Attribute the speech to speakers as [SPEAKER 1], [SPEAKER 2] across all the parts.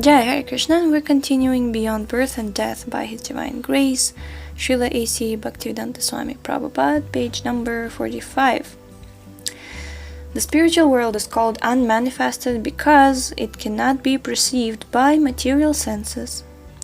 [SPEAKER 1] Jai Hare Krishna, and we're continuing Beyond Birth and Death by His Divine Grace, Srila A.C. Bhaktivedanta Swami Prabhupada, page number 45. The spiritual world is called unmanifested because it cannot be perceived by material senses.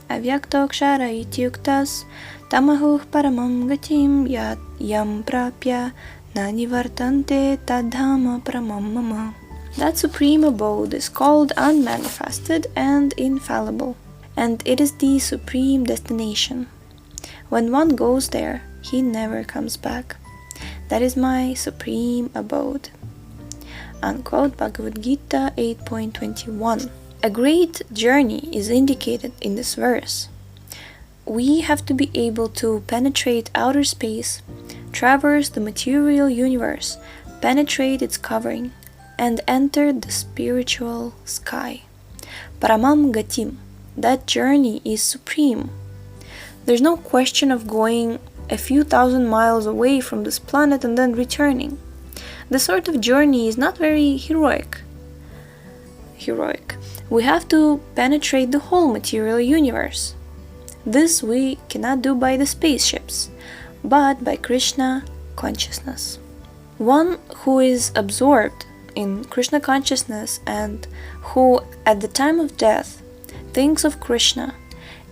[SPEAKER 1] Avyakta ityuktas tamahuh paramam gatim yam prapya nanivartante tadhama paramam mama. That supreme abode is called unmanifested and infallible, and it is the supreme destination. When one goes there, he never comes back. That is my supreme abode. Unquote, Bhagavad Gita 8.21. A great journey is indicated in this verse. We have to be able to penetrate outer space, traverse the material universe, penetrate its covering, and enter the spiritual sky. Paramam Gatim. That journey is supreme. There's no question of going a few thousand miles away from this planet and then returning. This sort of journey is not very heroic. We have to penetrate the whole material universe. This we cannot do by the spaceships, but by Krishna consciousness. One who is absorbed in Krishna consciousness and who at the time of death thinks of Krishna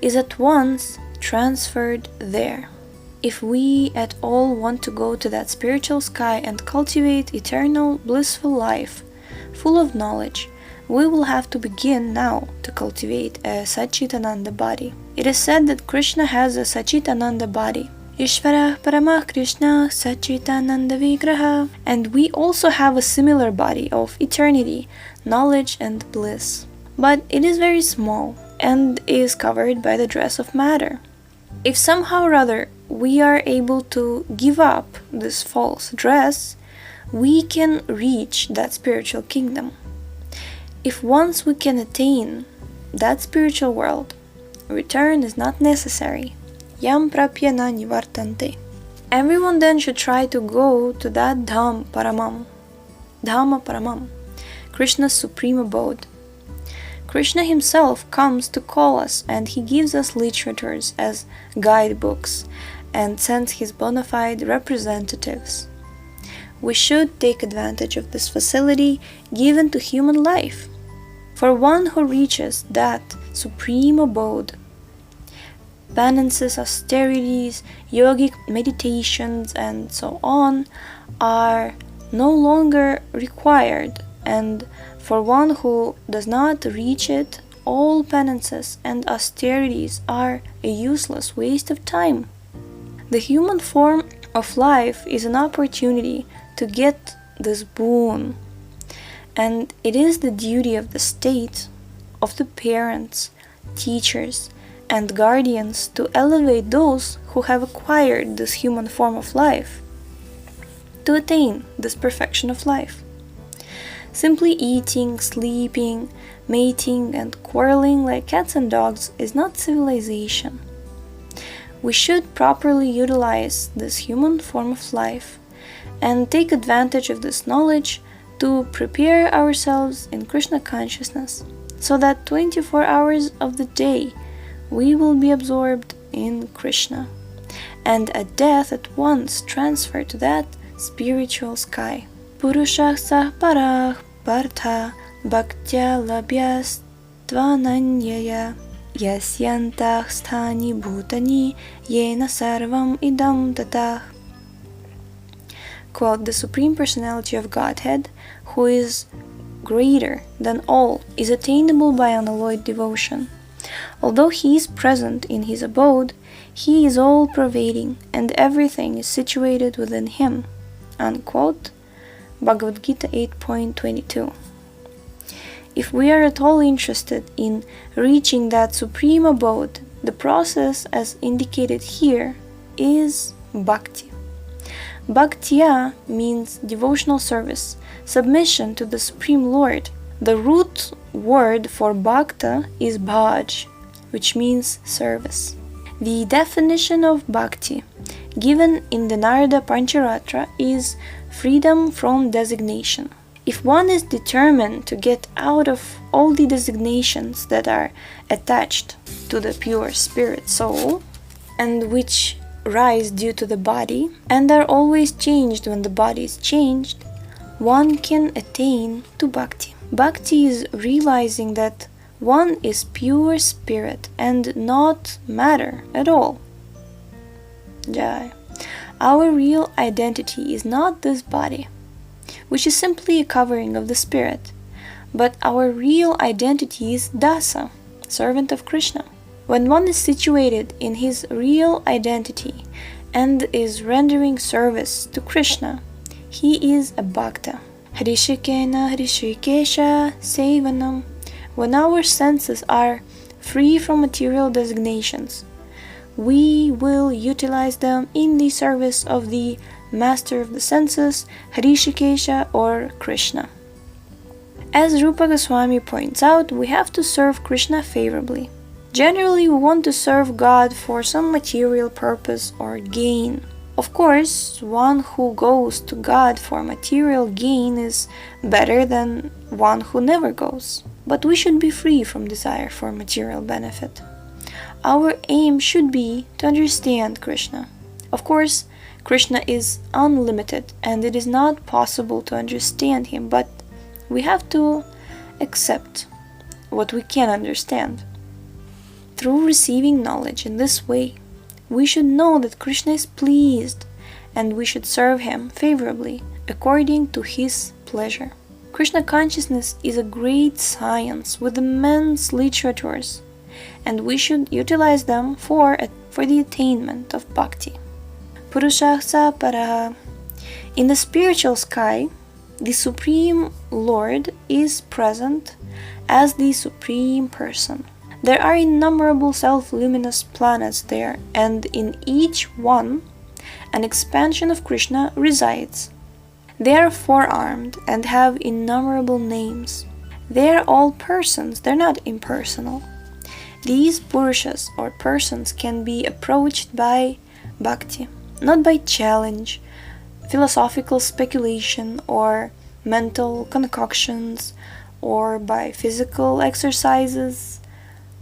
[SPEAKER 1] is at once transferred there. If we at all want to go to that spiritual sky and cultivate eternal blissful life full of knowledge, we will have to begin now to cultivate a Satchitananda body. It is said that Krishna has a Satchitananda body. Ishvara Paramah Krishna Satchitananda Vigraha. And we also have a similar body of eternity, knowledge and bliss. But it is very small and is covered by the dress of matter. If somehow or other we are able to give up this false dress, we can reach that spiritual kingdom. If once we can attain that spiritual world, return is not necessary. Yam prapya na nivartante. Everyone then should try to go to that Dhama Paramam, Krishna's supreme abode. Krishna himself comes to call us, and he gives us literatures as guidebooks and sends his bona fide representatives. We should take advantage of this facility given to human life. For one who reaches that supreme abode, penances, austerities, yogic meditations, and so on are no longer required, and for one who does not reach it, all penances and austerities are a useless waste of time. The human form of life is an opportunity to get this boon, and it is the duty of the state, of the parents, teachers, and guardians to elevate those who have acquired this human form of life, to attain this perfection of life. Simply eating, sleeping, mating, and quarreling like cats and dogs is not civilization. We should properly utilize this human form of life and take advantage of this knowledge to prepare ourselves in Krishna consciousness, so that 24 hours of the day we will be absorbed in Krishna, and at death at once transfer to that spiritual sky. Purushah sah parah partha bhaktya labhyas tvananyaya yasyantah sthani bhutani yena sarvam idam tatah. Quote, the Supreme Personality of Godhead, who is greater than all, is attainable by unalloyed devotion. Although he is present in his abode, he is all-pervading, and everything is situated within him. Unquote, Bhagavad Gita 8.22. If we are at all interested in reaching that supreme abode, the process as indicated here is bhakti. Bhaktya means devotional service, submission to the Supreme Lord. The root word for bhakta is bhaj, which means service. The definition of bhakti given in the Narada Pancharatra is freedom from designation. If one is determined to get out of all the designations that are attached to the pure spirit soul, and which rise due to the body, and are always changed when the body is changed, one can attain to bhakti. Bhakti is realizing that one is pure spirit and not matter at all. Jai. Our real identity is not this body, which is simply a covering of the spirit, but our real identity is Dasa, servant of Krishna. When one is situated in his real identity and is rendering service to Krishna, he is a bhakta. Hrishikena Hrishikesha Sevanam. When our senses are free from material designations, we will utilize them in the service of the master of the senses, Hrishikesha or Krishna. As Rupa Goswami points out, we have to serve Krishna favorably. Generally, we want to serve God for some material purpose or gain. Of course, one who goes to God for material gain is better than one who never goes. But we should be free from desire for material benefit. Our aim should be to understand Krishna. Of course, Krishna is unlimited and it is not possible to understand him, but we have to accept what we can understand. Through receiving knowledge in this way, we should know that Krishna is pleased and we should serve him favorably according to his pleasure. Krishna consciousness is a great science with immense literatures, and we should utilize them for the attainment of bhakti. Purushasa Paraha. In the spiritual sky, the Supreme Lord is present as the Supreme Person. There are innumerable self-luminous planets there, and in each one, an expansion of Krishna resides. They are four-armed and have innumerable names. They are all persons, they're not impersonal. These Purushas or persons can be approached by bhakti, not by challenge, philosophical speculation, or mental concoctions, or by physical exercises,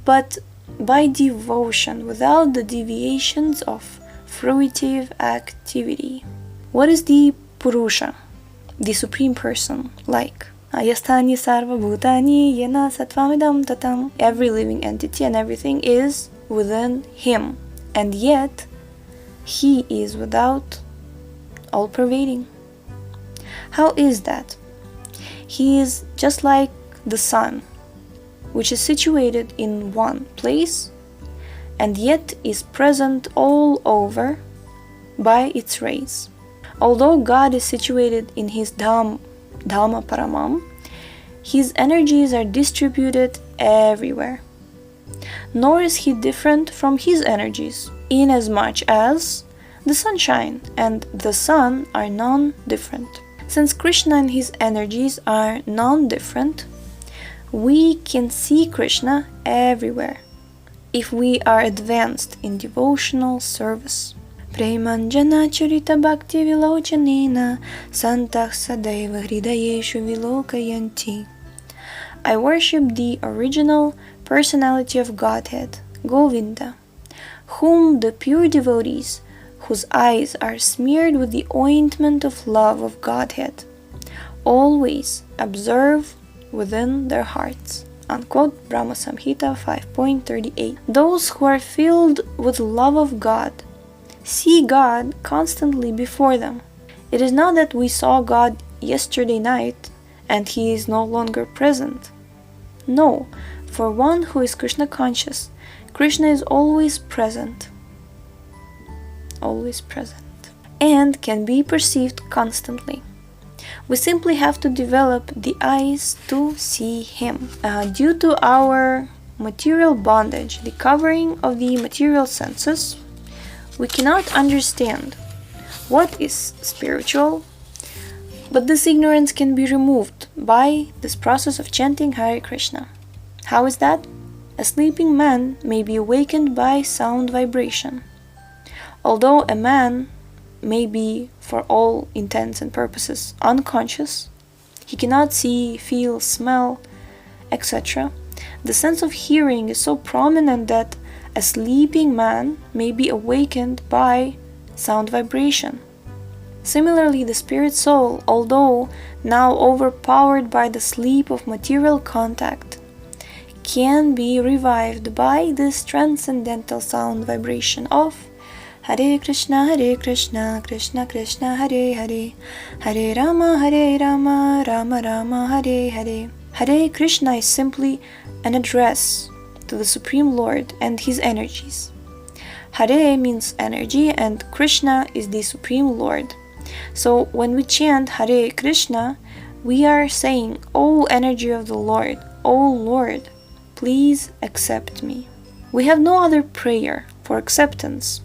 [SPEAKER 1] but by devotion without the deviations of fruitive activity. What is the Purusha, the Supreme Person, like? Ayasthani sarva bhutani yena sattvamidam tatam. Every living entity and everything is within him, and yet he is without, all-pervading. How is that? He is just like the sun, which is situated in one place and yet is present all over by its rays. Although God is situated in his Dhamma Paramam, his energies are distributed everywhere. Nor is he different from his energies, inasmuch as the sunshine and the sun are non-different. Since Krishna and his energies are non-different, we can see Krishna everywhere if we are advanced in devotional service. Premanjana charita bhakti vilochanena santah sadaiva hridayeshu vilokayanti. I worship the original personality of Godhead, Govinda, whom the pure devotees, whose eyes are smeared with the ointment of love of Godhead, always observe within their hearts. Unquote, Brahma Samhita 5.38. Those who are filled with love of God see God constantly before them. It is not that we saw God yesterday night and he is no longer present. No, for one who is Krishna conscious, Krishna is always present, and can be perceived constantly. We simply have to develop the eyes to see him. Due to our material bondage, the covering of the material senses, we cannot understand what is spiritual, but this ignorance can be removed by this process of chanting Hare Krishna. How is that? A sleeping man may be awakened by sound vibration. Although a man may be, for all intents and purposes, unconscious, He cannot see, feel, smell, etc. The sense of hearing is so prominent that a sleeping man may be awakened by sound vibration. Similarly, the spirit soul, although now overpowered by the sleep of material contact, can be revived by this transcendental sound vibration of Hare Krishna, Krishna Krishna, Hare Hare, Hare Rama, Rama Rama, Hare Hare. Hare Krishna is simply an address to the Supreme Lord and His energies. Hare means energy and Krishna is the Supreme Lord. So when we chant Hare Krishna, we are saying, O energy of the Lord, O Lord, please accept me. We have no other prayer for acceptance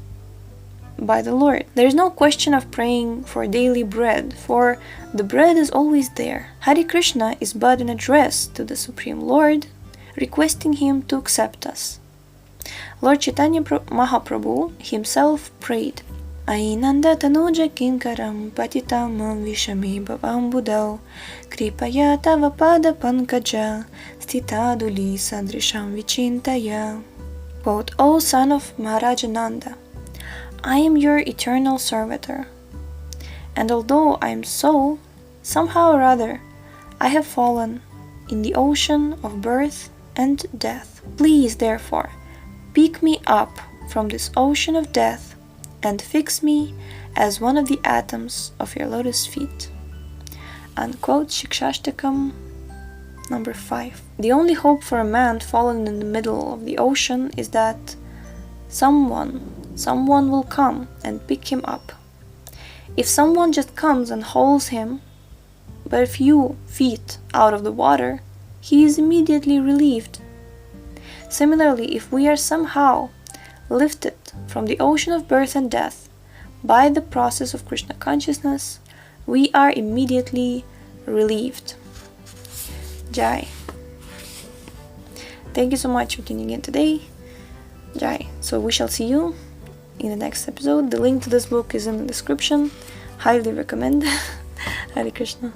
[SPEAKER 1] by the Lord. There is no question of praying for daily bread, for the bread is always there. Hare Krishna is but an address to the Supreme Lord, requesting Him to accept us. Lord Chaitanya Mahaprabhu himself prayed, Ainanda tanuja kinkaram patitam vishami bhavam budau kripaya tava pada pankaja stitaduli sadrisham vichintaya. Quote, O son of Maharaja Nanda, I am your eternal servitor, and although I am so, somehow or other, I have fallen in the ocean of birth and death. Please, therefore, pick me up from this ocean of death and fix me as one of the atoms of your lotus feet. Unquote, Shikshashtakam number 5. The only hope for a man fallen in the middle of the ocean is that someone will come and pick him up. If someone just comes and holds him but a few feet out of the water, he is immediately relieved. Similarly, if we are somehow lifted from the ocean of birth and death by the process of Krishna consciousness, we are immediately relieved. Jai. Thank you so much for tuning in today. Jai. So we shall see you in the next episode. The link to this book is in the description. Highly recommend. Hare Krishna.